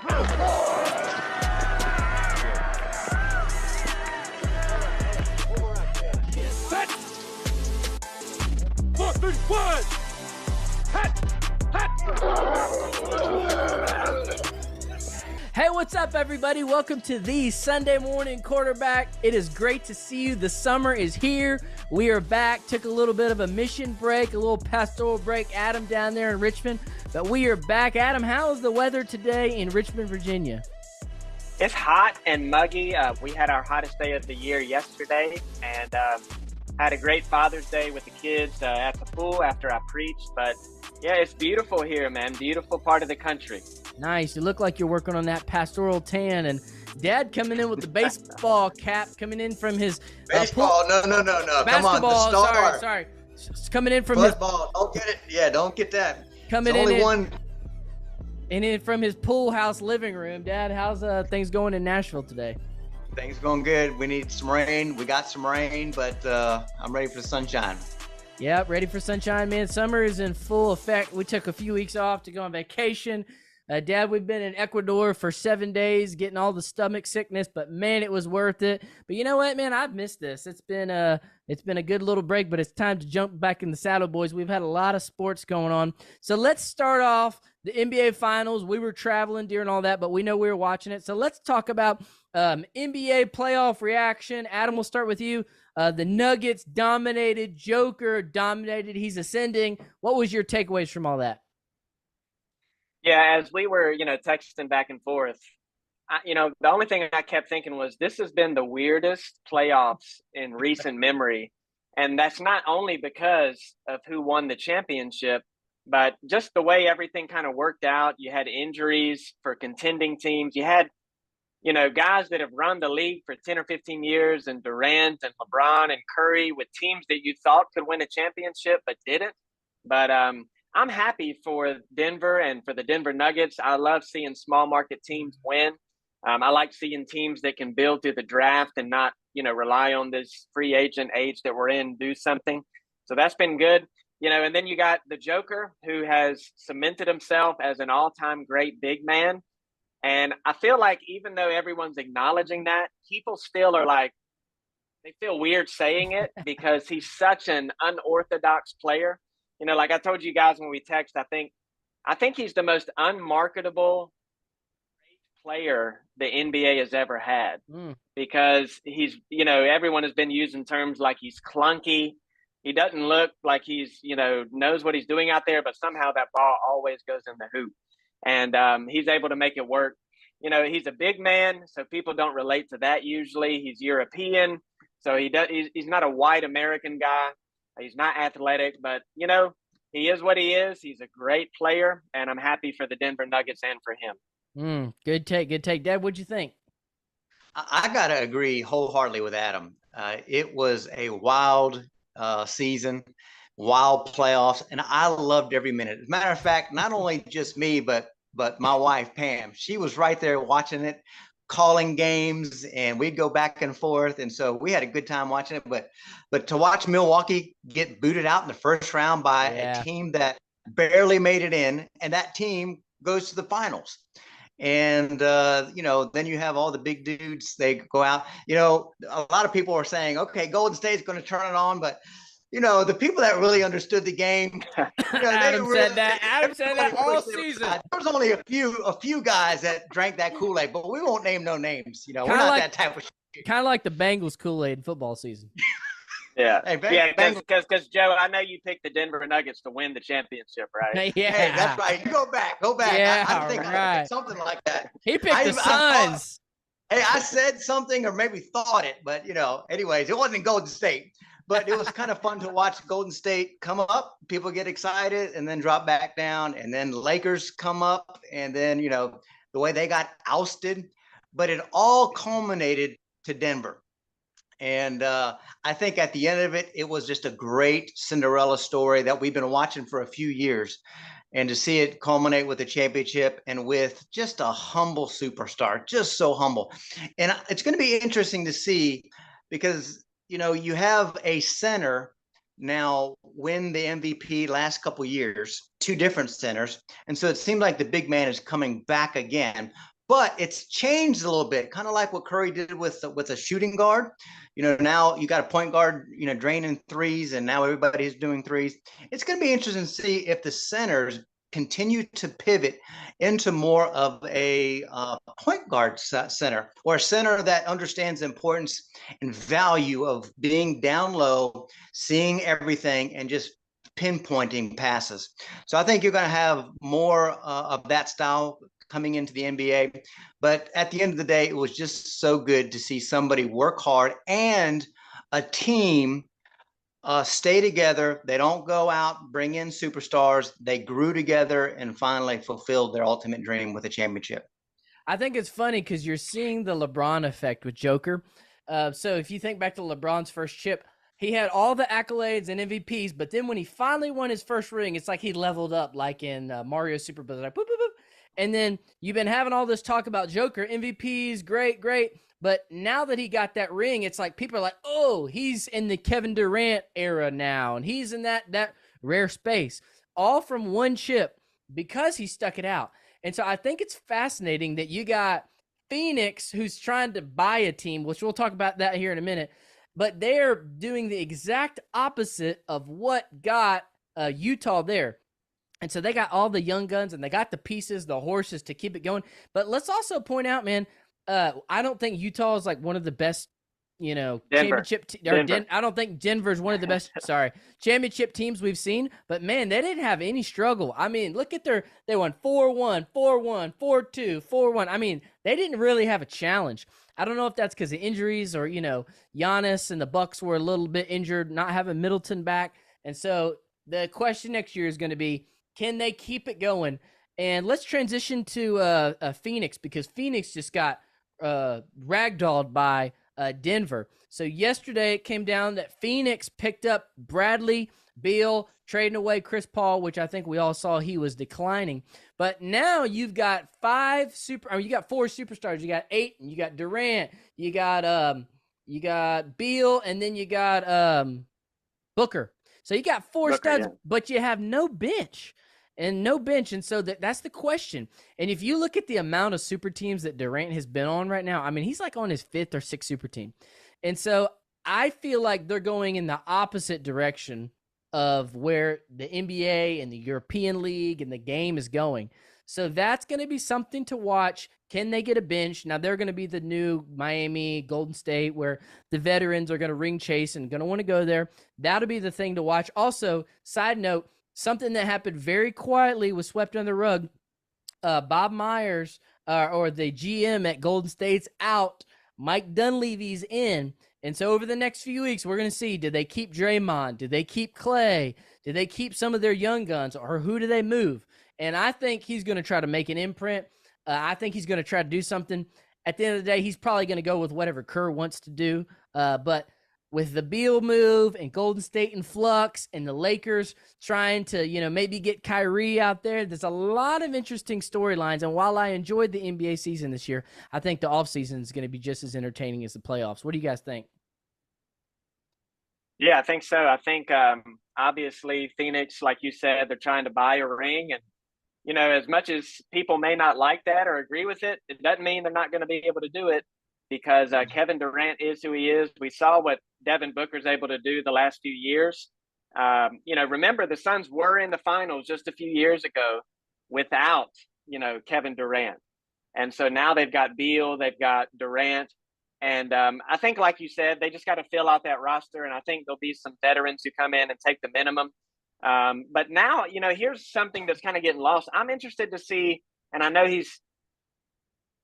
Set. 4, 3, 1. Hey, what's up, everybody? Welcome to the Sunday Morning Quarterback. It is great to see you. The summer is here. We are back. Took a little bit of a mission break, a little pastoral break. Adam down there in Richmond, but we are back. Adam, how is the weather today in Richmond, Virginia? It's hot and muggy. We had our hottest day of the year yesterday, and had a great Father's Day with the kids at the pool after I preached. But yeah, it's beautiful here, man. Beautiful part of the country. Nice. You look like you're working on that pastoral tan, and Dad coming in with the baseball cap, coming in from his baseball. No. Basketball. Come on, the star. Sorry. It's coming in from football. Don't get it. Yeah, don't get that. Coming it's in only one. And in from his pool house living room. Dad, how's things going in Nashville today? Things going good. We need some rain. We got some rain, but I'm ready for the sunshine. Yeah, ready for sunshine, man. Summer is in full effect. We took a few weeks off to go on vacation. Dad, we've been in Ecuador for 7 days, getting all the stomach sickness, but man, it was worth it. But you know what, man, I've missed this. It's been a good little break, but it's time to jump back in the saddle, boys. We've had a lot of sports going on. So let's start off the NBA Finals. We were traveling during all that, but we know we were watching it. So let's talk about NBA playoff reaction. Adam, we'll start with you. The Nuggets dominated. Joker dominated. He's ascending. What was your takeaways from all that? Yeah, as we were, texting back and forth, the only thing I kept thinking was this has been the weirdest playoffs in recent memory. And that's not only because of who won the championship, but just the way everything kind of worked out. You had injuries for contending teams. You had, guys that have run the league for 10 or 15 years, and Durant and LeBron and Curry with teams that you thought could win a championship but didn't. But I'm happy for Denver and for the Denver Nuggets. I love seeing small market teams win. I like seeing teams that can build through the draft and not, rely on this free agent age that we're in, do something. So that's been good. And then you got the Joker, who has cemented himself as an all-time great big man. And I feel like even though everyone's acknowledging that, people still are like, they feel weird saying it because he's such an unorthodox player. Like I told you guys when we text, I think he's the most unmarketable player the NBA has ever had because he's, everyone has been using terms like he's clunky. He doesn't look like he's, knows what he's doing out there, but somehow that ball always goes in the hoop. And he's able to make it work. He's a big man, so people don't relate to that usually. He's European, so he's not a white American guy. He's not athletic, but, he is what he is. He's a great player, and I'm happy for the Denver Nuggets and for him. Good take. Dad, what'd you think? I got to agree wholeheartedly with Adam. It was a wild season, wild playoffs, and I loved every minute. As a matter of fact, not only just me, but my wife, Pam, she was right there watching it, calling games, and we'd go back and forth. And so we had a good time watching it, but to watch Milwaukee get booted out in the first round by a team that barely made it in, and that team goes to the finals. And, then you have all the big dudes, they go out, a lot of people are saying, okay, Golden State's going to turn it on, but the people that really understood the game, Adam said that all season. There was only a few guys that drank that Kool-Aid, but we won't name no names. We're not that type of shit. Kind of like the Bengals Kool-Aid in football season. Yeah, because Joe, I know you picked the Denver Nuggets to win the championship, right? Yeah, hey, that's right. You go back. Yeah, I think I picked something like that. He picked the Suns. I said something or maybe thought it, but anyways, it wasn't Golden State. But it was kind of fun to watch Golden State come up, people get excited, and then drop back down, and then the Lakers come up, and then, the way they got ousted. But it all culminated to Denver. And I think at the end of it, it was just a great Cinderella story that we've been watching for a few years. And to see it culminate with a championship and with just a humble superstar, just so humble. And it's going to be interesting to see because you have a center now win the MVP last couple years, two different centers. And so it seemed like the big man is coming back again. but it's changed a little bit, kind of like what Curry did with a shooting guard. Now you got a point guard, draining threes, and now everybody's doing threes. It's going to be interesting to see if the centers continue to pivot into more of a point guard center, or a center that understands the importance and value of being down low, seeing everything, and just pinpointing passes. So I think you're going to have more of that style coming into the NBA. But at the end of the day, it was just so good to see somebody work hard and a team stay together. They don't go out, bring in superstars. They grew together and finally fulfilled their ultimate dream with a championship. I think it's funny because you're seeing the LeBron effect with Joker. So if you think back to LeBron's first chip, he had all the accolades and MVPs, but then when he finally won his first ring, it's like he leveled up, like in Mario Super Bros. Like, boop, boop, boop. And then you've been having all this talk about Joker, MVPs, great. But now that he got that ring, it's like people are like, oh, he's in the Kevin Durant era now, and he's in that rare space, all from one chip because he stuck it out. And so I think it's fascinating that you got Phoenix, who's trying to buy a team, which we'll talk about that here in a minute, but they're doing the exact opposite of what got Utah there. And so they got all the young guns and they got the pieces, the horses to keep it going. But let's also point out, man, I don't think Utah is like one of the best, championship. I don't think Denver's one of the best, championship teams we've seen. But, man, they didn't have any struggle. I mean, look at they won 4-1, 4-1, 4-2, 4-1. I mean, they didn't really have a challenge. I don't know if that's because of injuries or, Giannis and the Bucks were a little bit injured, not having Middleton back. And so the question next year is going to be, can they keep it going? And let's transition to Phoenix, because Phoenix just got ragdolled by Denver. So yesterday it came down that Phoenix picked up Bradley Beal, trading away Chris Paul, which I think we all saw he was declining. But now you've got you got four superstars. You got Ayton, you got Durant, you got Beal, and then you got Booker. So you got four studs, but you have no bench. And so that's the question. And if you look at the amount of super teams that Durant has been on right now, I mean, he's like on his fifth or sixth super team. And so I feel like they're going in the opposite direction of where the NBA and the European League and the game is going. So that's going to be something to watch. Can they get a bench? Now, they're going to be the new Miami, Golden State, where the veterans are going to ring chase and going to want to go there. That'll be the thing to watch. Also, side note, something that happened very quietly was swept under the rug. Bob Myers, or the GM at Golden State's out. Mike Dunleavy's in. And so over the next few weeks, we're going to see, did they keep Draymond? Did they keep Clay? Did they keep some of their young guns? Or who do they move? And I think he's going to try to make an imprint. I think he's going to try to do something. At the end of the day, he's probably going to go with whatever Kerr wants to do. But with the Beal move and Golden State in flux and the Lakers trying to, maybe get Kyrie out there, there's a lot of interesting storylines. And while I enjoyed the NBA season this year, I think the offseason is going to be just as entertaining as the playoffs. What do you guys think? Yeah, I think so. I think obviously Phoenix, like you said, they're trying to buy a ring. And, as much as people may not like that or agree with it, it doesn't mean they're not going to be able to do it, because Kevin Durant is who he is. We saw what Devin Booker's able to do the last few years. Remember, the Suns were in the finals just a few years ago without, Kevin Durant. And so now they've got Beal, they've got Durant. And I think, like you said, they just got to fill out that roster. And I think there'll be some veterans who come in and take the minimum. But now, here's something that's kind of getting lost. I'm interested to see, and I know he's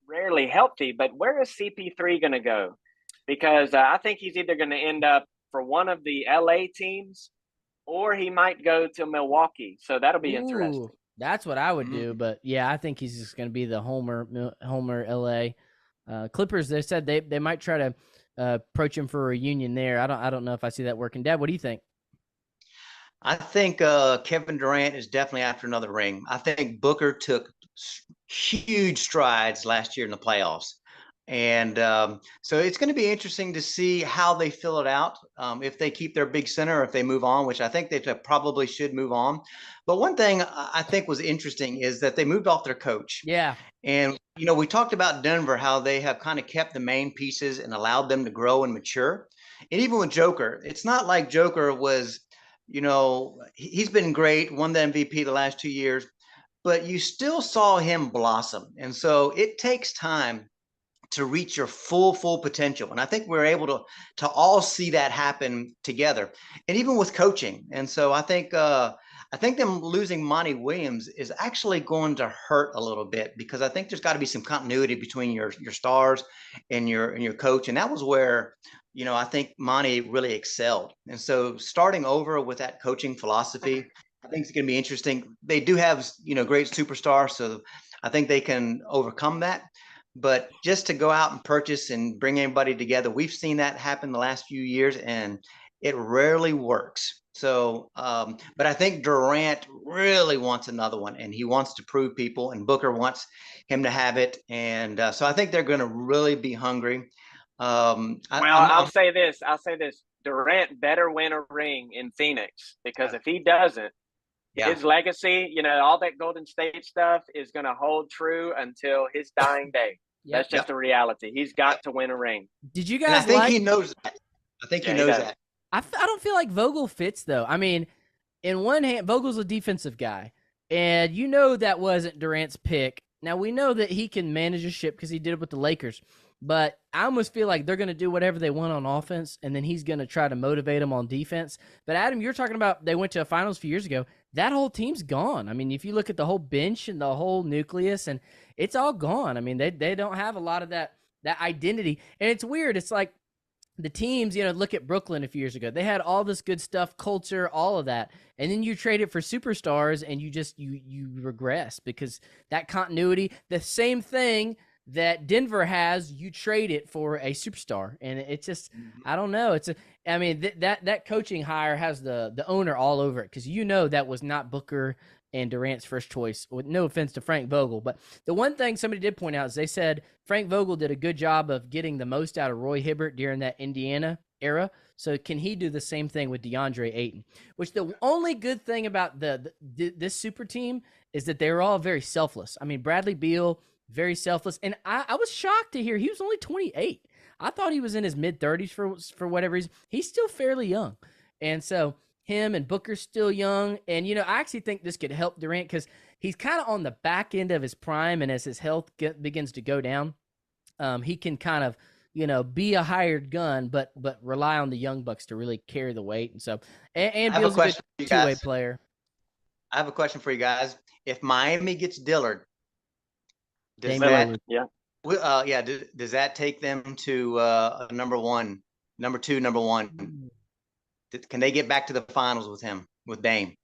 rarely healthy, but where is CP3 going to go? Because I think he's either going to end up for one of the LA teams, or he might go to Milwaukee. So that'll be interesting. That's what I would do. But yeah, I think he's just going to be the Homer LA. Clippers, they said they might try to approach him for a reunion there. I don't know if I see that working. Dad, what do you think? I think Kevin Durant is definitely after another ring. I think Booker took huge strides last year in the playoffs. And so it's going to be interesting to see how they fill it out, if they keep their big center or if they move on, which I think they probably should move on. But one thing I think was interesting is that they moved off their coach. Yeah. And we talked about Denver, how they have kind of kept the main pieces and allowed them to grow and mature. And even with Joker, it's not like Joker was, he's been great, won the MVP the last 2 years, but you still saw him blossom. And so it takes time to reach your full potential. And I think we're able to all see that happen together. And even with coaching. And so I think them losing Monty Williams is actually going to hurt a little bit, because I think there's got to be some continuity between your stars and your coach. And that was where, I think Monty really excelled. And so starting over with that coaching philosophy, I think it's going to be interesting. They do have, great superstars, so I think they can overcome that. But just to go out and purchase and bring everybody together, we've seen that happen the last few years, and it rarely works. So, but I think Durant really wants another one, and he wants to prove people, and Booker wants him to have it. And so I think they're going to really be hungry. I'll say this. Durant better win a ring in Phoenix, because if he doesn't, his legacy, all that Golden State stuff is going to hold true until his dying day. That's just a reality. He's got to win a ring. Did you guys? I think he knows that. I think he knows that. I don't feel like Vogel fits, though. I mean, in one hand, Vogel's a defensive guy, and that wasn't Durant's pick. Now, we know that he can manage a ship because he did it with the Lakers, but I almost feel like they're going to do whatever they want on offense, and then he's going to try to motivate them on defense. But, Adam, you're talking about they went to a finals a few years ago. That whole team's gone. I mean, if you look at the whole bench and the whole nucleus, and it's all gone. I mean, they don't have a lot of that identity. And it's weird. It's like the teams, look at Brooklyn a few years ago. They had all this good stuff, culture, all of that. And then you trade it for superstars, and you regress, because that continuity, the same thing that Denver has, you trade it for a superstar. And it's just, I don't know. That coaching hire has the owner all over it, because that was not Booker and Durant's first choice, with no offense to Frank Vogel. But the one thing somebody did point out is they said Frank Vogel did a good job of getting the most out of Roy Hibbert during that Indiana era. So can he do the same thing with DeAndre Ayton? Which the only good thing about this super team is that they were all very selfless. I mean, Bradley Beal, very selfless. And I was shocked to hear he was only 28. I thought he was in his mid-30s for whatever reason. He's still fairly young. And so him and Booker's still young. And, I actually think this could help Durant, because he's kind of on the back end of his prime. And as his health begins to go down, he can kind of, be a hired gun, but rely on the young bucks to really carry the weight. And so, and Beal's a good two-way player. I have a question for you guys. If Miami gets Dillard, does that take them to number one? Can they get back to the finals with him, with Dame?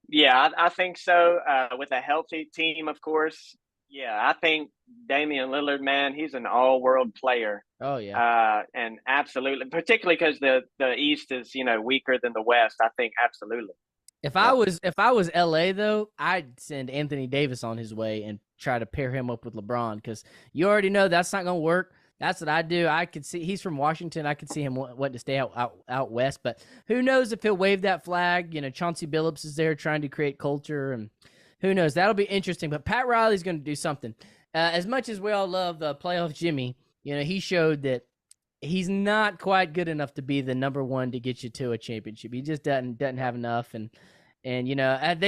Yeah, I think so. With a healthy team, of course. Yeah, I think Damian Lillard, man, he's an all-world player. Oh yeah, and absolutely, particularly because the East is weaker than the West. I think absolutely. If I was LA though, I'd send Anthony Davis on his way and try to pair him up with LeBron, because you already know that's not going to work. That's what I do. I could see he's from Washington. I could see him wanting to stay out west, but who knows if he'll wave that flag. Chauncey Billups is there trying to create culture, and who knows? That'll be interesting. But Pat Riley's going to do something. As much as we all love the playoff Jimmy, he showed that he's not quite good enough to be the number one to get you to a championship. He just doesn't have enough, and they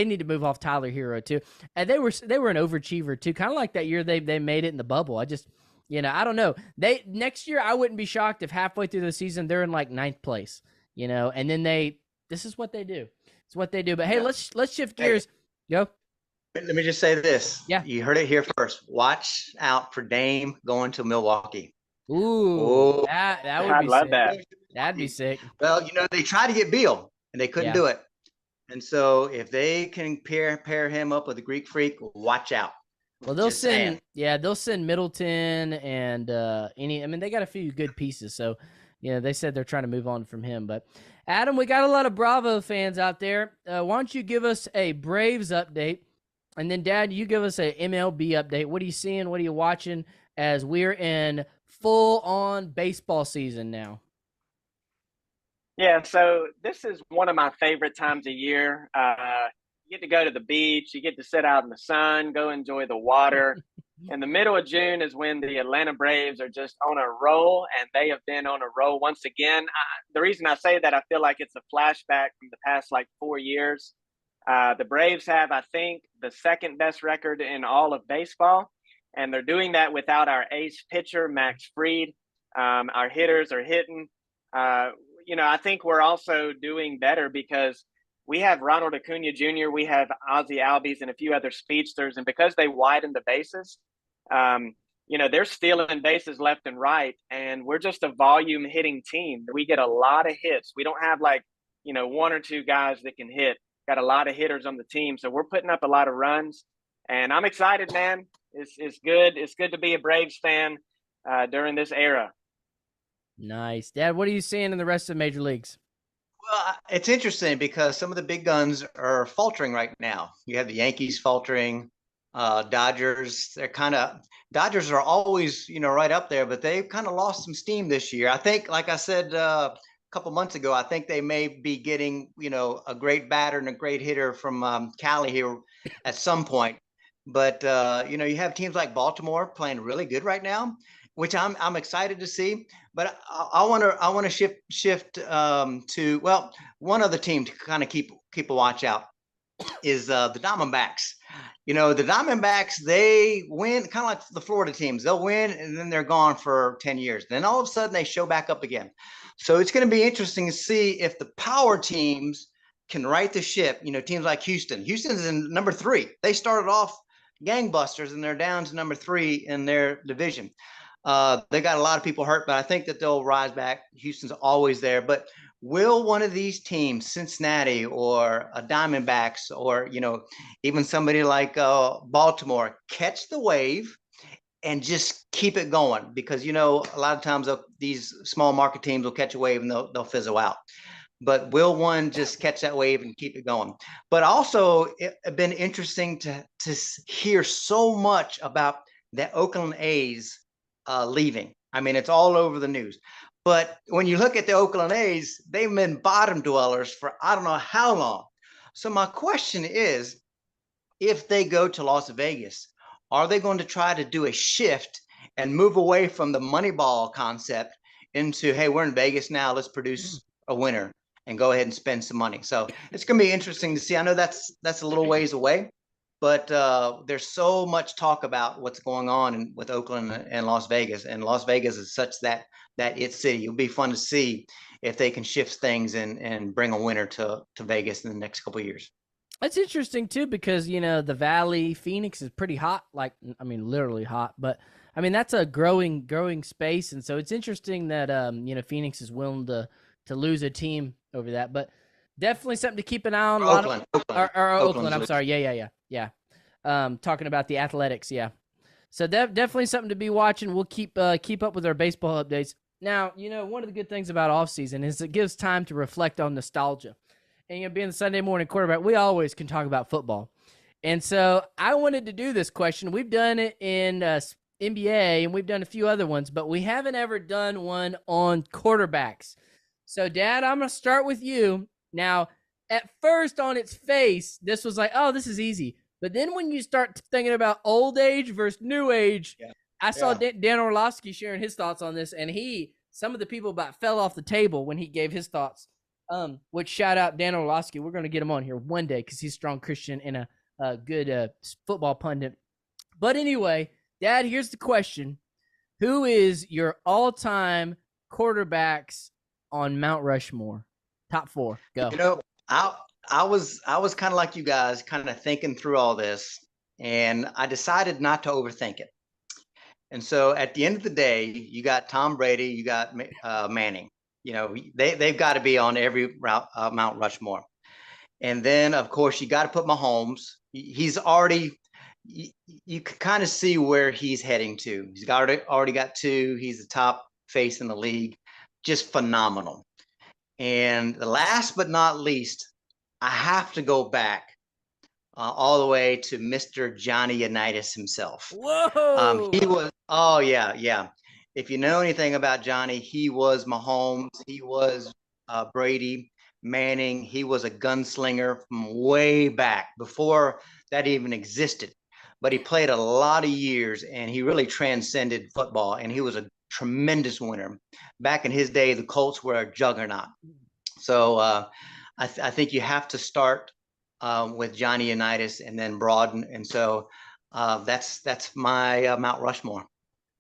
need to move off Tyler Hero too. And they were an overachiever too, kind of like that year they made it in the bubble. I don't know. Next year I wouldn't be shocked if halfway through the season they're in like 9th place. And then this is what they do. It's what they do. But hey, let's shift gears. Go. Let me just say this. Yeah. You heard it here first. Watch out for Dame going to Milwaukee. Ooh, that would be I'd love sick. that. That'd be sick. Well, they tried to get Beal and they couldn't do it. And so if they can pair him up with a Greek freak, watch out. Well, they'll send Middleton and they got a few good pieces. So, they said they're trying to move on from him. But Adam, we got a lot of Bravo fans out there. Why don't you give us a Braves update? And then Dad, you give us a MLB update. What are you seeing? What are you watching as we're in full on baseball season now? Yeah, so this is one of my favorite times of year. You get to go to the beach. You get to sit out in the sun, go enjoy the water. And the middle of June is when the Atlanta Braves are just on a roll, and they have been on a roll once again. The reason I say that, I feel like it's a flashback from the past 4 years. The Braves have, I think, the second best record in all of baseball, and they're doing that without our ace pitcher, Max Fried. Our hitters are hitting. I think we're also doing better because we have Ronald Acuna Jr., we have Ozzie Albies, and a few other speedsters. And because they widen the bases, they're stealing bases left and right. And we're just a volume hitting team. We get a lot of hits. We don't have one or two guys that can hit. Got a lot of hitters on the team. So we're putting up a lot of runs. And I'm excited, man. It's good. It's good to be a Braves fan during this era. Nice. Dad, what are you seeing in the rest of the major leagues? Well, it's interesting because some of the big guns are faltering right now. You have the Yankees faltering, Dodgers. Dodgers are always, right up there, but they've kind of lost some steam this year. I think, like I said a couple months ago, I think they may be getting, a great batter and a great hitter from Cali here at some point. But you have teams like Baltimore playing really good right now, which I'm excited to see. But I want to shift to, well, one other team to kind of keep a watch out is the Diamondbacks. The Diamondbacks, they win kind of like the Florida teams. They'll win and then they're gone for 10 years. Then all of a sudden they show back up again. So it's going to be interesting to see if the power teams can right the ship. Teams like Houston. Houston's in number 3. They started off gangbusters and they're down to number 3 in their division. They got a lot of people hurt, but I think that they'll rise back. Houston's always there. But will one of these teams, Cincinnati or Diamondbacks, or even somebody like Baltimore, catch the wave and just keep it going? Because a lot of times these small market teams will catch a wave and they'll fizzle out. But will one just catch that wave and keep it going? But also, it's been interesting to hear so much about the Oakland A's leaving. I mean, it's all over the news. But when you look at the Oakland A's, they've been bottom dwellers for I don't know how long. So my question is, if they go to Las Vegas, are they going to try to do a shift and move away from the money ball concept into, hey, we're in Vegas now, let's produce a winner and go ahead and spend some money? So it's going to be interesting to see. I know that's a little ways away, but there's so much talk about what's going on with Oakland and Las Vegas. And Las Vegas is such that it's city. It'll be fun to see if they can shift things and bring a winner to Vegas in the next couple of years. That's interesting too, because the Valley, Phoenix is pretty hot. Literally hot. But that's a growing space, and so it's interesting that Phoenix is willing to lose a team over that. But definitely something to keep an eye on. Oakland. I'm sorry. Yeah. Talking about the Athletics. Yeah. So definitely something to be watching. We'll keep up with our baseball updates. Now, one of the good things about off season is it gives time to reflect on nostalgia. And being the Sunday morning quarterback, we always can talk about football. And so I wanted to do this question. We've done it in NBA and we've done a few other ones, but we haven't ever done one on quarterbacks. So, Dad, I'm going to start with you. Now, at first on its face, this was like, oh, this is easy. But then when you start thinking about old age versus new age, I saw Dan Orlovsky sharing his thoughts on this, and some of the people about fell off the table when he gave his thoughts. Which shout out Dan Orlovsky. We're going to get him on here one day because he's a strong Christian and a good football pundit. But anyway, Dad, here's the question. Who is your all-time quarterbacks on Mount Rushmore? Top 4. Go. I was kind of like you guys, kind of thinking through all this, and I decided not to overthink it. And so at the end of the day, you got Tom Brady, you got Manning. They've got to be on every Mount Rushmore. And then, of course, you got to put Mahomes. He's already, you can kind of see where he's heading to. He's already got 2. He's the top face in the league. Just phenomenal. And last but not least, I have to go back all the way to Mr. Johnny Unitas himself. Whoa! He was, oh, yeah. If you know anything about Johnny, he was Mahomes. He was Brady, Manning. He was a gunslinger from way back before that even existed. but he played a lot of years and he really transcended football, and he was a tremendous winner. Back in his day, the Colts were a juggernaut. So I think you have to start with Johnny Unitas and then broaden. And so that's my Mount Rushmore.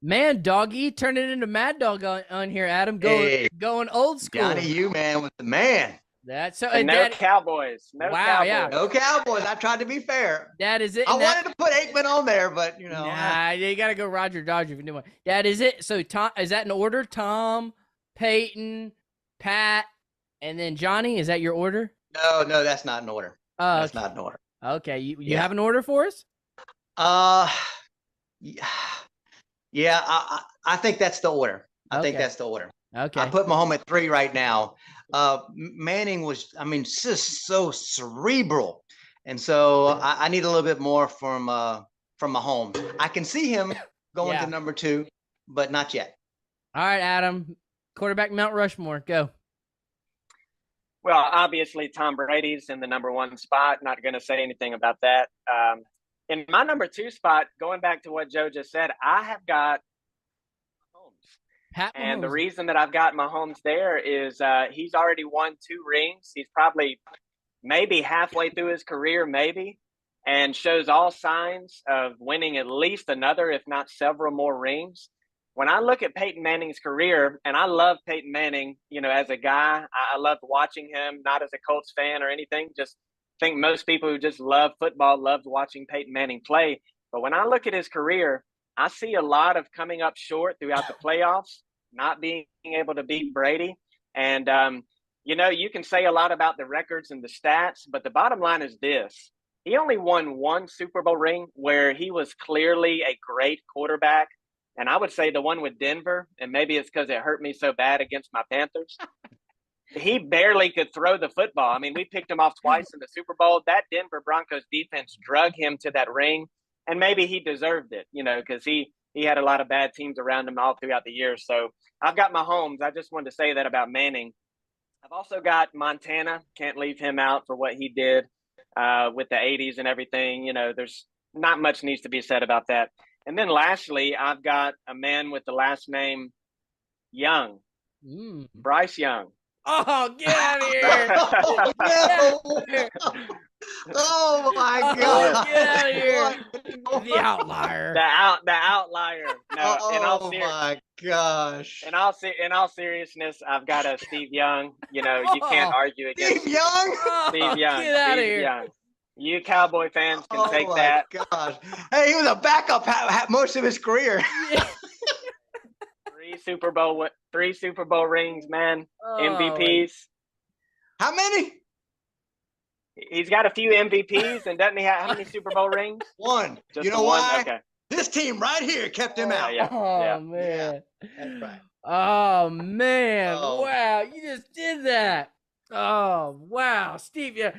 Man, doggy, turn it into Mad Dog on here, Adam. Going old school. Johnny, you man with the man. That's so. And no Cowboys. No Wow, Cowboys. yeah. No Cowboys. I tried to be fair. That is it. I wanted to put Aikman on there, but you know. Nah, you got to go Roger Dodger if you do one. That is it. So Tom, is that in order? Tom, Peyton, Pat, and then Johnny. Is that your order? No, that's not in order. That's not in order. Okay, you have an order for us? Yeah, I think that's the order. I think that's the order. Okay. I put Mahomes at 3 right now. Manning was, just so cerebral, and so I need a little bit more from Mahomes. I can see him going to number 2, but not yet. All right, Adam, quarterback Mount Rushmore, go. Well, obviously Tom Brady's in the number 1 spot. Not going to say anything about that. In my number 2 spot, going back to what Joe just said, I have got Mahomes. And the reason that I've got Mahomes there is he's already won 2 rings. He's probably maybe halfway through his career, and shows all signs of winning at least another, if not several more rings. When I look at Peyton Manning's career, and I love Peyton Manning, as a guy, I loved watching him, not as a Colts fan or anything, just think most people who just love football loved watching Peyton Manning play. But when I look at his career, I see a lot of coming up short throughout the playoffs, not being able to beat Brady. And, you can say a lot about the records and the stats, but the bottom line is this. He only won 1 Super Bowl ring where he was clearly a great quarterback. And I would say the one with Denver, and maybe it's because it hurt me so bad against my Panthers. He barely could throw the football. We picked him off twice in the Super Bowl. That Denver Broncos defense drug him to that ring, and maybe he deserved it, because he had a lot of bad teams around him all throughout the year. So I've got Mahomes. I just wanted to say that about Manning. I've also got Montana. Can't leave him out for what he did with the 80s and everything. There's not much needs to be said about that. And then lastly, I've got a man with the last name Young, Bryce Young. Oh, get out of here! Oh my God! Get out of here! The outlier. The outlier. No, my gosh! In all seriousness, I've got a Steve Young. You can't argue against Steve Young. Steve Young. Get out of here! Young. You Cowboy fans can take that. Gosh. Hey, he was a backup most of his career. 3 Super Bowl rings, man. MVPs. How many? He's got a few MVPs, and doesn't he have how many Super Bowl rings? 1. Just you know one? why? Okay. This team right here kept him out. Man. That's right. Oh man. Wow, you just did that. Oh wow, Steve. Yeah,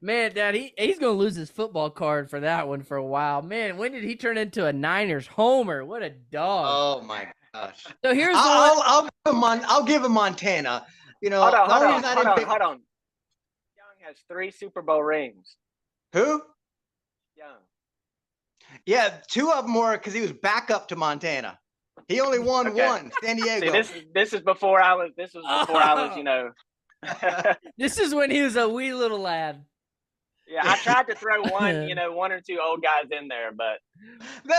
man, Dad, he's gonna lose his football card for that one for a while. Man, when did he turn into a Niners homer? What a dog! Oh my gosh! So here's I'll give him Montana. Hold on. Young has 3 Super Bowl rings. Who? Young. Yeah, 2 of them were because he was backup to Montana. He only won 1, San Diego. See, this is before I was. This was before I was. This is when he was a wee little lad. Yeah, I tried to throw 1 or 2 old guys in there, but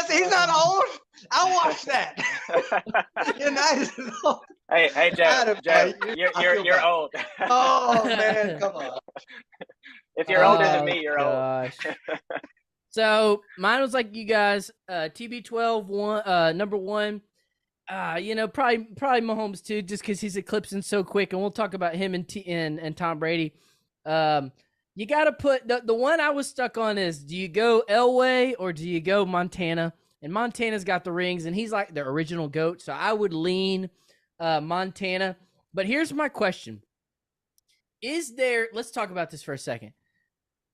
he's not old. I watched that. United is old. Hey, Joe, you're old. Oh man, come on. If you're older than me, you're old. So mine was like you guys, TB12 number 1. Probably Mahomes too, just because he's eclipsing so quick, and we'll talk about him and Tom Brady. You got to put the one I was stuck on is, do you go Elway or do you go Montana? And Montana's got the rings, and he's like the original GOAT, so I would lean Montana. But here's my question: let's talk about this for a second.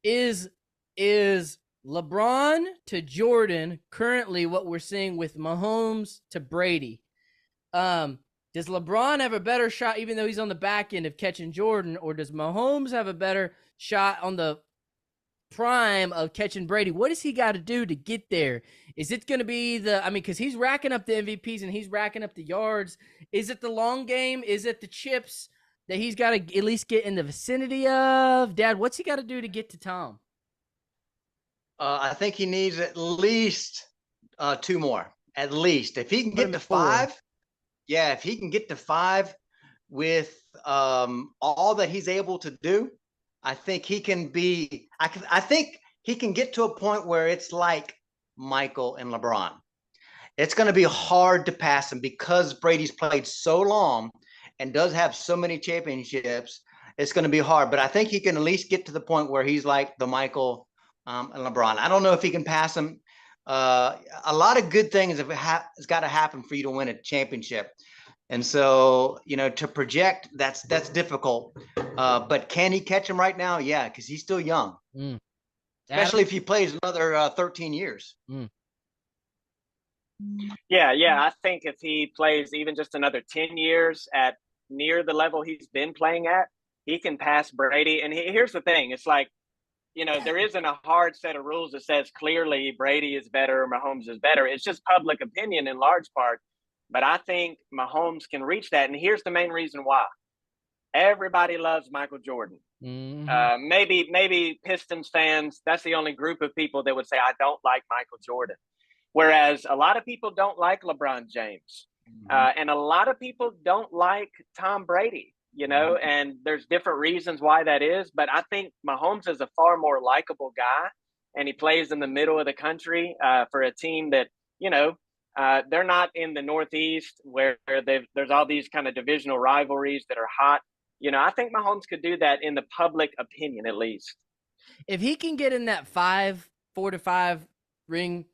Is LeBron to Jordan currently what we're seeing with Mahomes to Brady? Does LeBron have a better shot, even though he's on the back end, of catching Jordan, or does Mahomes have a better shot on the prime of catching Brady. What does he got to do to get there? Is it going to be because he's racking up the MVPs and he's racking up the yards. Is it the long game? Is it the chips that he's got to at least get in the vicinity of? Dad, what's he got to do to get to Tom? I think he needs at least 2 more. At least. If he can get to 5, if he can get to 5 with all that he's able to do, I think he can be – I think he can get to a point where it's like Michael and LeBron. It's going to be hard to pass him because Brady's played so long and does have so many championships. It's going to be hard. But I think he can at least get to the point where he's like the Michael and LeBron. I don't know if he can pass him. A lot of good things has got to happen for you to win a championship. And so, to project, that's difficult. But can he catch him right now? Yeah, because he's still young. Especially if he plays another 13 years. Yeah. I think if he plays even just another 10 years at near the level he's been playing at, he can pass Brady. And here's the thing. It's like, there isn't a hard set of rules that says clearly Brady is better or Mahomes is better. It's just public opinion in large part. But I think Mahomes can reach that. And here's the main reason why. Everybody loves Michael Jordan. Mm-hmm. Maybe Pistons fans, that's the only group of people that would say, I don't like Michael Jordan. Whereas a lot of people don't like LeBron James. And a lot of people don't like Tom Brady, and there's different reasons why that is. But I think Mahomes is a far more likable guy, and he plays in the middle of the country for a team that, they're not in the Northeast where there's all these kind of divisional rivalries that are hot. I think Mahomes could do that in the public opinion, at least. If he can get in that 4 to 5 ring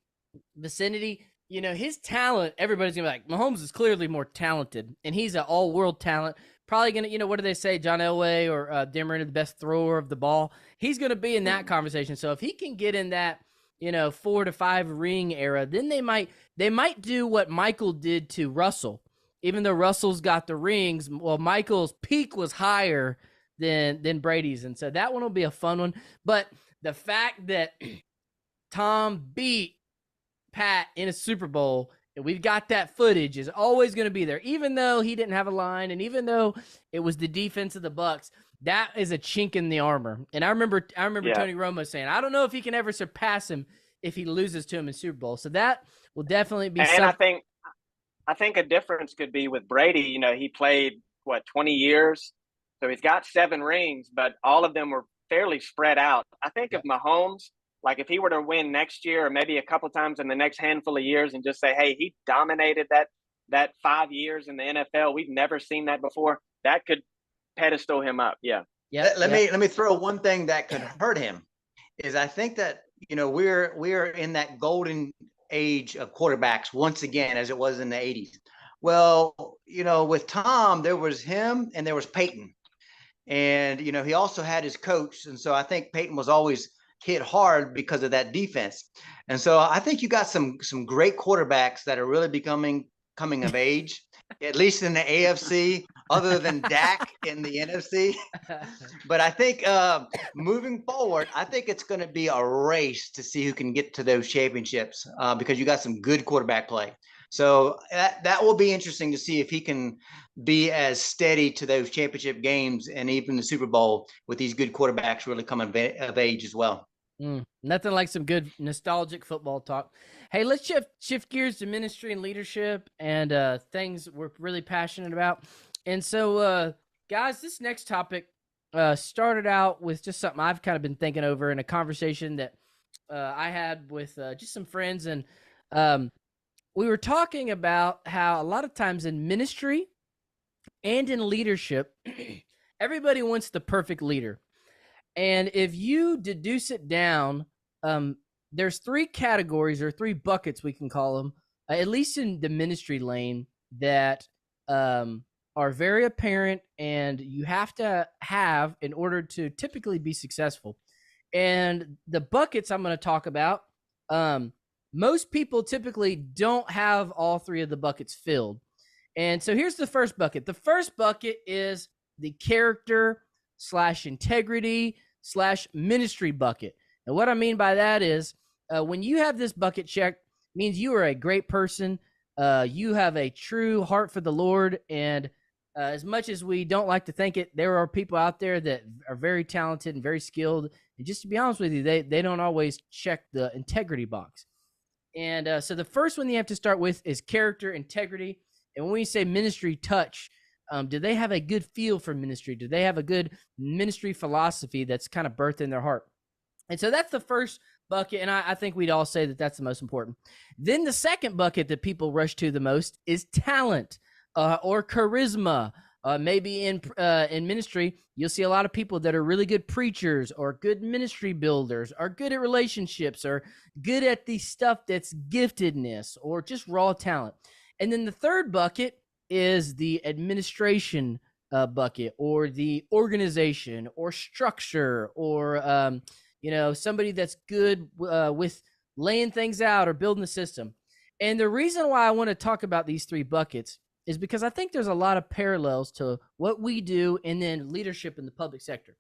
vicinity, his talent, everybody's going to be like, Mahomes is clearly more talented, and he's an all-world talent. Probably going to, what do they say, John Elway or Dan Marino, the best thrower of the ball. He's going to be in that conversation. So if he can get in that, 4 to 5 ring era, then they might do what Michael did to Russell. Even though Russell's got the rings, well, Michael's peak was higher than Brady's. And so that one will be a fun one. But the fact that Tom beat Pat in a Super Bowl, and we've got that footage, is always going to be there. Even though he didn't have a line, and even though it was the defense of the Bucs, that is a chink in the armor. And I remember Tony Romo saying, I don't know if he can ever surpass him if he loses to him in Super Bowl. So that will definitely be something. I think a difference could be with Brady. He played 20 years, so he's got 7 rings, but all of them were fairly spread out. I think if Mahomes, like if he were to win next year or maybe a couple times in the next handful of years and just say, hey, he dominated that 5 years in the NFL, we've never seen that before, that could pedestal him up. Yeah. Let me throw one thing that could hurt him is I think that, we're in that golden age of quarterbacks once again, as it was in the 80s. Well, with Tom, there was him and there was Peyton. And, he also had his coach. And so I think Peyton was always hit hard because of that defense. And so I think you got some great quarterbacks that are really coming of age, at least in the AFC, other than Dak in the NFC. But I think moving forward, I think it's going to be a race to see who can get to those championships because you got some good quarterback play. So that will be interesting to see if he can be as steady to those championship games and even the Super Bowl with these good quarterbacks really coming of age as well. Nothing like some good nostalgic football talk. Hey, let's shift gears to ministry and leadership and things we're really passionate about. And so, guys, this next topic started out with just something I've kind of been thinking over in a conversation that I had with just some friends. And we were talking about how a lot of times in ministry and in leadership, everybody wants the perfect leader. And if you deduce it down, there's 3 categories or 3 buckets, we can call them, at least in the ministry lane, that are very apparent and you have to have in order to typically be successful. And the buckets I'm going to talk about, most people typically don't have all 3 of the buckets filled. And so here's the first bucket. The first bucket is the character /integrity /ministry bucket. And what I mean by that is when you have this bucket checked, means you are a great person. You have a true heart for the Lord. And as much as we don't like to think it, there are people out there that are very talented and very skilled. And just to be honest with you, they don't always check the integrity box. And so the first one you have to start with is character, integrity. And when we say ministry touch, do they have a good feel for ministry? Do they have a good ministry philosophy that's kind of birthed in their heart? And so that's the first bucket. And I think we'd all say that that's the most important. Then the second bucket that people rush to the most is talent or charisma. Maybe in ministry, you'll see a lot of people that are really good preachers or good ministry builders, are good at relationships, or good at the stuff that's giftedness or just raw talent. And then the third bucket is the administration bucket, or the organization or structure, or somebody that's good with laying things out or building the system. And the reason why I want to talk about these three buckets is because I think there's a lot of parallels to what we do and then leadership in the public sector.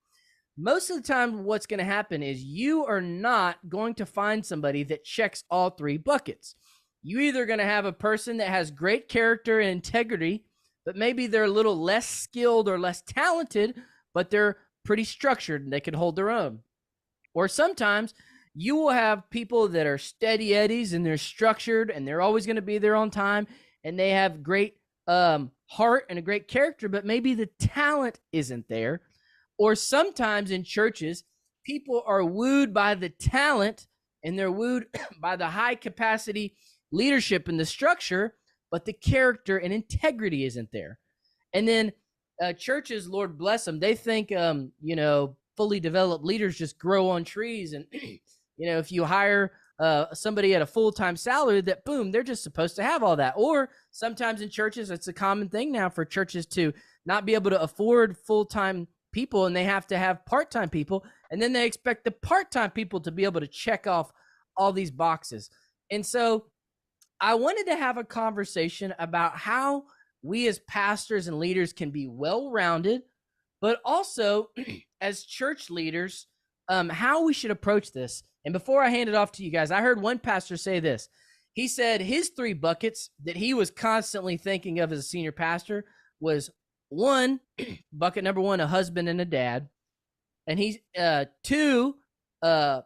Most of the time, what's going to happen is you are not going to find somebody that checks all three buckets. You're either going to have a person that has great character and integrity, but maybe they're a little less skilled or less talented, but they're pretty structured and they can hold their own. Or sometimes you will have people that are steady eddies and they're structured and they're always going to be there on time and they have great heart and a great character, but maybe the talent isn't there. Or sometimes in churches, people are wooed by the talent and they're wooed by the high capacity leadership and the structure, but the character and integrity isn't there. And then churches, Lord bless them, they think, fully developed leaders just grow on trees. And, if you hire somebody at a full-time salary, that boom, they're just supposed to have all that. Or sometimes in churches, it's a common thing now for churches to not be able to afford full-time people and they have to have part-time people. And then they expect the part-time people to be able to check off all these boxes. And so I wanted to have a conversation about how we as pastors and leaders can be well-rounded, but also as church leaders, how we should approach this. And before I hand it off to you guys, I heard one pastor say this. He said his three buckets that he was constantly thinking of as a senior pastor was one, bucket number one, a husband and a dad. And he's two, a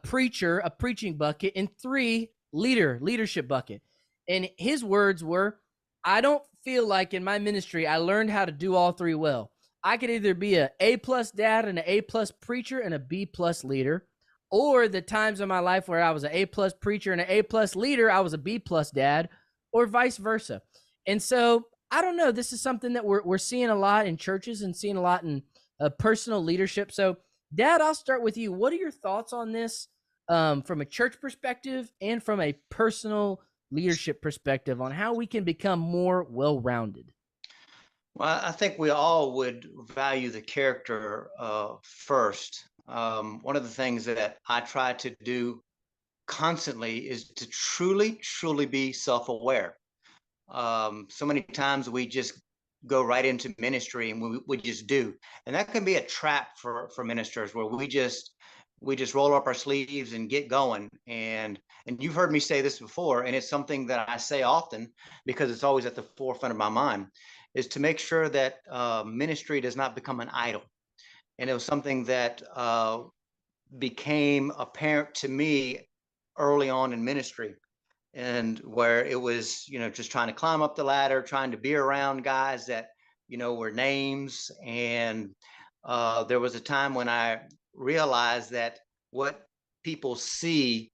preacher, a preaching bucket, and three, leadership bucket. And his words were, I don't feel like in my ministry I learned how to do all three well. I could either be an A+ dad and an A+ preacher and a B+ leader, or the times in my life where I was an A+ preacher and an A+ leader, I was a B+ dad, or vice versa. And so I don't know. This is something that we're seeing a lot in churches and seeing a lot in personal leadership. So, Dad, I'll start with you. What are your thoughts on this from a church perspective and from a personal leadership perspective on how we can become more well-rounded? Well, I think we all would value the character first. One of the things that I try to do constantly is to truly be self-aware. So many times we just go right into ministry and we just do, and that can be a trap for ministers where we just roll up our sleeves and get going. And you've heard me say this before, and it's something that I say often because it's always at the forefront of my mind, is to make sure that ministry does not become an idol. And it was something that became apparent to me early on in ministry, and where it was, just trying to climb up the ladder, trying to be around guys that, were names. And there was a time when I realized that what people see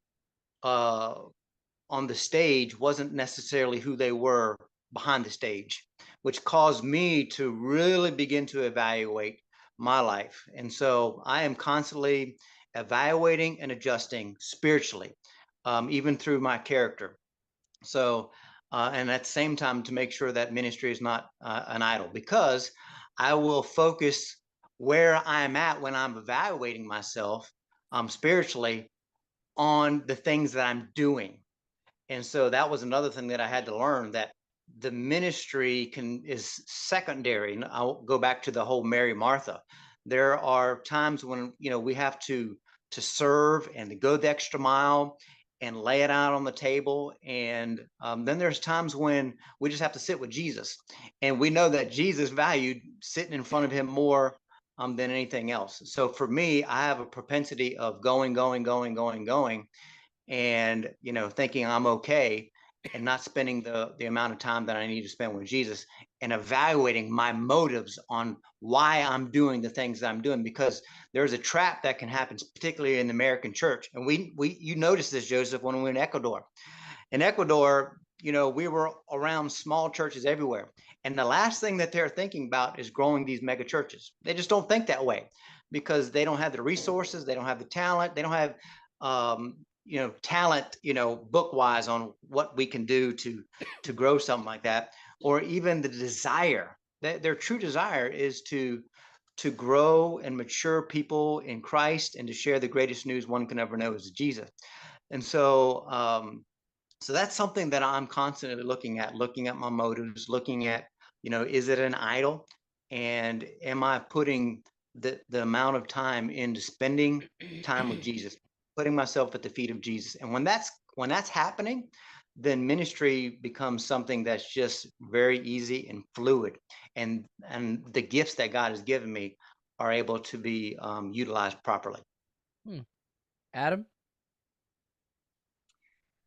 on the stage wasn't necessarily who they were behind the stage, which caused me to really begin to evaluate my life. And so I am constantly evaluating and adjusting spiritually, even through my character. So, and at the same time, to make sure that ministry is not an idol, because I will focus where I'm at when I'm evaluating myself spiritually on the things that I'm doing. And so that was another thing that I had to learn, that the ministry is secondary. And I'll go back to the whole Mary Martha. There are times when, we have to to serve and to go the extra mile and lay it out on the table. And then there's times when we just have to sit with Jesus. And we know that Jesus valued sitting in front of him more than anything else. So for me, I have a propensity of going, and, you know, thinking I'm okay and not spending the amount of time that I need to spend with Jesus, and evaluating my motives on why I'm doing the things that I'm doing, because there's a trap that can happen, particularly in the American church. And you noticed this, Joseph, when we were in Ecuador. In Ecuador, you know, we were around small churches everywhere. And the last thing that they're thinking about is growing these mega churches. They just don't think that way because they don't have the resources, they don't have the talent, they don't have you know, talent, you know, book wise on what we can do to grow something like that, or even the desire. Their true desire is to grow and mature people in Christ and to share the greatest news one can ever know is Jesus. And so so that's something that I'm constantly looking at my motives, looking at, you know, is it an idol, and am I putting the amount of time into spending time with Jesus, putting myself at the feet of Jesus. And when that's happening, then ministry becomes something that's just very easy and fluid, and the gifts that God has given me are able to be utilized properly. Adam?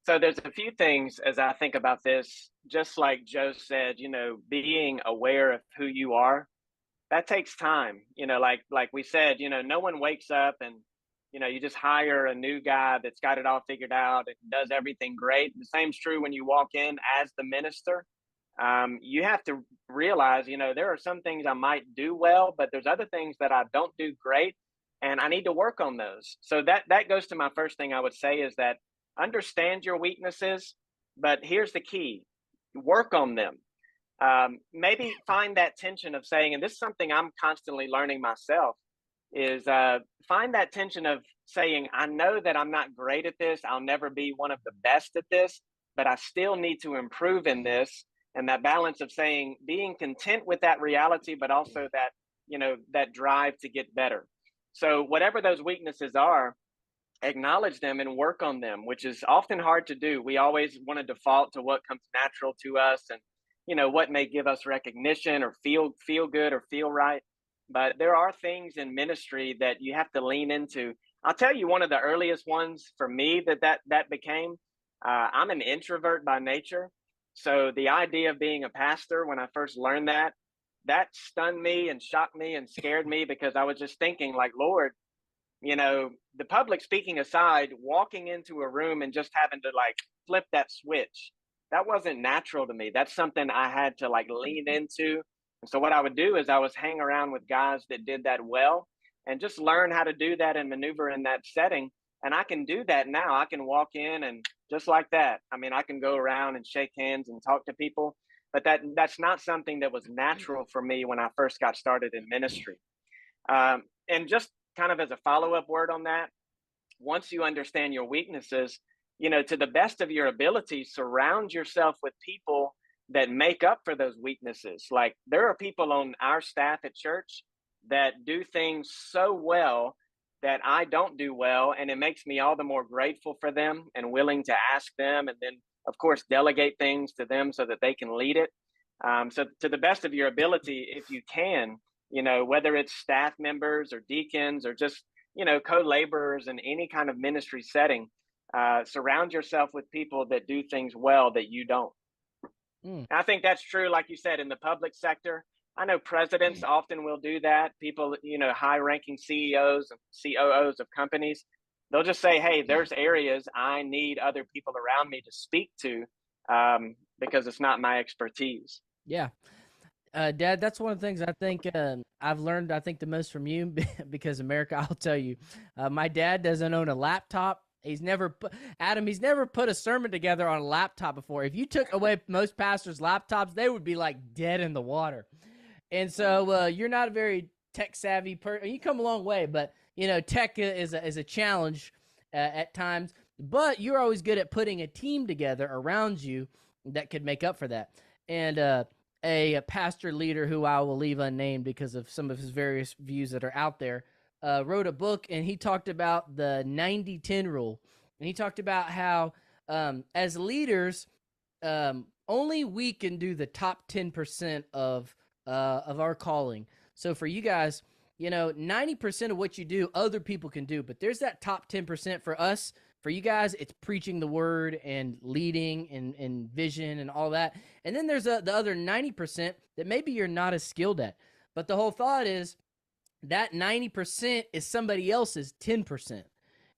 So there's a few things as I think about this, just like Joe said, you know, being aware of who you are, that takes time. You know, like we said, you know, no one wakes up and, you know, you just hire a new guy that's got it all figured out and does everything great. The same's true when you walk in as the minister. You have to realize, you know, there are some things I might do well, but there's other things that I don't do great, and I need to work on those. So that goes to my first thing I would say is that understand your weaknesses, but here's the key: work on them. Maybe find that tension of saying, and this is something I'm constantly learning myself, is find that tension of saying, I know that I'm not great at this. I'll never be one of the best at this, but I still need to improve in this. And that balance of saying, being content with that reality, but also that, you know, that drive to get better. So whatever those weaknesses are, acknowledge them and work on them, which is often hard to do. We always want to default to what comes natural to us and, you know, what may give us recognition or feel good or feel right. But there are things in ministry that you have to lean into. I'll tell you one of the earliest ones for me that became, I'm an introvert by nature. So the idea of being a pastor, when I first learned that stunned me and shocked me and scared me, because I was just thinking like, Lord, you know, the public speaking aside, walking into a room and just having to like flip that switch, that wasn't natural to me. That's something I had to like lean into. And so what I would do is I was hang around with guys that did that well and just learn how to do that and maneuver in that setting. And I can do that now. I can walk in and just like that. I mean, I can go around and shake hands and talk to people, but that's not something that was natural for me when I first got started in ministry. And just kind of as a follow-up word on that, once you understand your weaknesses, you know, to the best of your ability, surround yourself with people that make up for those weaknesses. Like there are people on our staff at church that do things so well that I don't do well. And it makes me all the more grateful for them and willing to ask them. And then of course, delegate things to them so that they can lead it. So to the best of your ability, if you can, you know, whether it's staff members or deacons or just, you know, co-laborers in any kind of ministry setting, surround yourself with people that do things well that you don't. I think that's true, like you said, in the public sector. I know presidents often will do that. People, you know, high-ranking CEOs and COOs of companies, they'll just say, hey, there's areas I need other people around me to speak to because it's not my expertise. Yeah. Dad, that's one of the things I think I've learned, I think, the most from you because America, I'll tell you, my dad doesn't own a laptop. He's never put a sermon together on a laptop before. If you took away most pastors' laptops, they would be like dead in the water. And so you're not a very tech savvy person. You come a long way, but you know, tech is a challenge at times. But you're always good at putting a team together around you that could make up for that. And a pastor leader who I will leave unnamed because of some of his various views that are out there, wrote a book, and he talked about the 90-10 rule. And he talked about how as leaders, only we can do the top 10% of our calling. So for you guys, 90% of what you do, other people can do, but there's that top 10% for us. For you guys, it's preaching the word and leading and vision and all that. And then there's the other 90% that maybe you're not as skilled at. But the whole thought is that 90% is somebody else's 10%.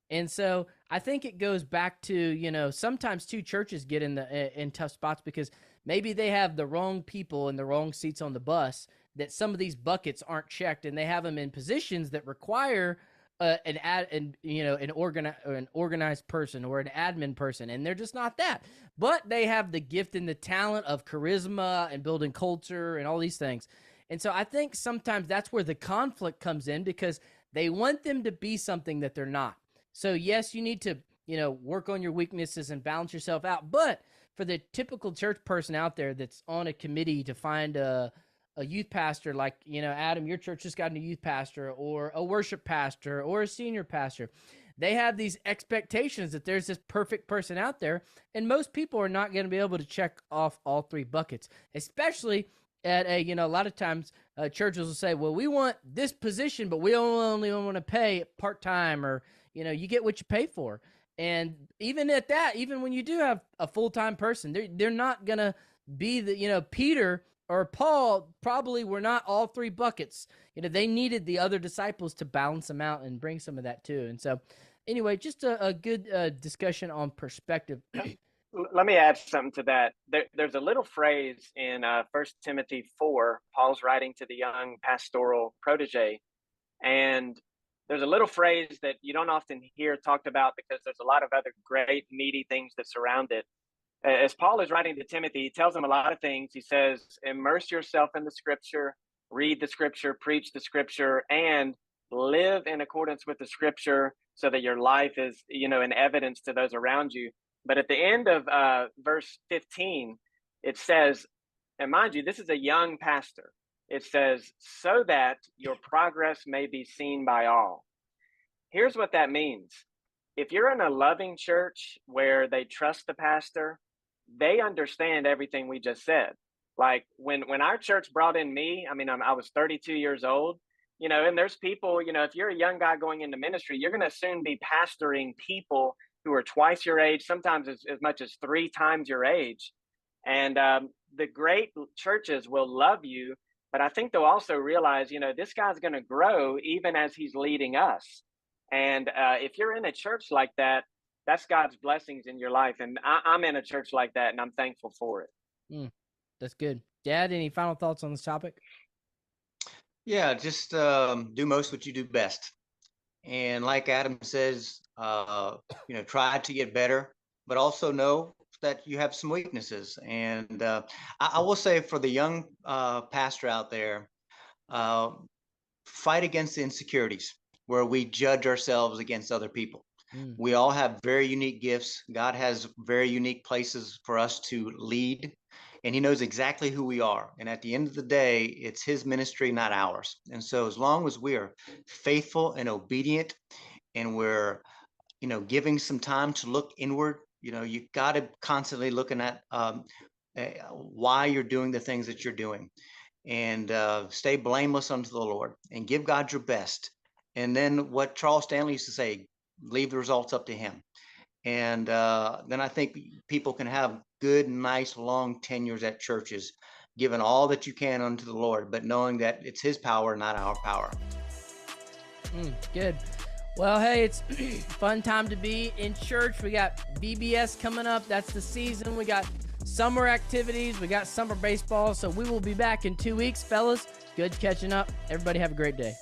And so I think it goes back to, sometimes two churches get in tough spots because maybe they have the wrong people in the wrong seats on the bus, that some of these buckets aren't checked, and they have them in positions that require an organized person or an admin person, and they're just not that. But they have the gift and the talent of charisma and building culture and all these things. And so I think sometimes that's where the conflict comes in, because they want them to be something that they're not. So yes, you need to, work on your weaknesses and balance yourself out. But for the typical church person out there that's on a committee to find a youth pastor, like, Adam, your church just got a new youth pastor, or a worship pastor, or a senior pastor, they have these expectations that there's this perfect person out there. And most people are not going to be able to check off all three buckets, especially at a lot of times churches will say, well, we want this position, but we only want to pay part-time, or you get what you pay for. And even at that, even when you do have a full-time person, they're not gonna be the Peter or Paul probably were not all three buckets. They needed the other disciples to balance them out and bring some of that too. And so anyway, just a good discussion on perspective. Let me add something to that. There's a little phrase in 1 Timothy 4. Paul's writing to the young pastoral protege, and there's a little phrase that you don't often hear talked about because there's a lot of other great, meaty things that surround it. As Paul is writing to Timothy, he tells him a lot of things. He says, immerse yourself in the scripture, read the scripture, preach the scripture, and live in accordance with the scripture so that your life is, an evidence to those around you. But at the end of verse 15, it says, and mind you, this is a young pastor. It says, so that your progress may be seen by all. Here's what that means. If you're in a loving church where they trust the pastor, they understand everything we just said. Like when our church brought in me, I was 32 years old, and there's people, if you're a young guy going into ministry, you're going to soon be pastoring people who are twice your age, sometimes as much as 3 times your age. And the great churches will love you, but I think they'll also realize, this guy's going to grow even as he's leading us. And if you're in a church like that, that's God's blessings in your life. And I'm in a church like that, and I'm thankful for it. That's good. Dad, any final thoughts on this topic? Yeah, just do most what you do best. And like Adam says, try to get better, but also know that you have some weaknesses. And I will say, for the young pastor out there, fight against the insecurities where we judge ourselves against other people. We all have very unique gifts. God has very unique places for us to lead, and he knows exactly who we are. And at the end of the day, it's his ministry, not ours. And so as long as we are faithful and obedient, and we're, giving some time to look inward, you got to constantly looking at why you're doing the things that you're doing, and stay blameless unto the Lord and give God your best. And then what Charles Stanley used to say, leave the results up to him. And then I think people can have good, nice, long tenures at churches, giving all that you can unto the Lord, but knowing that it's his power, not our power. Good. Well, hey, it's fun time to be in church. We got VBS coming up. That's the season. We got summer activities. We got summer baseball. So we will be back in 2 weeks, fellas. Good catching up. Everybody have a great day.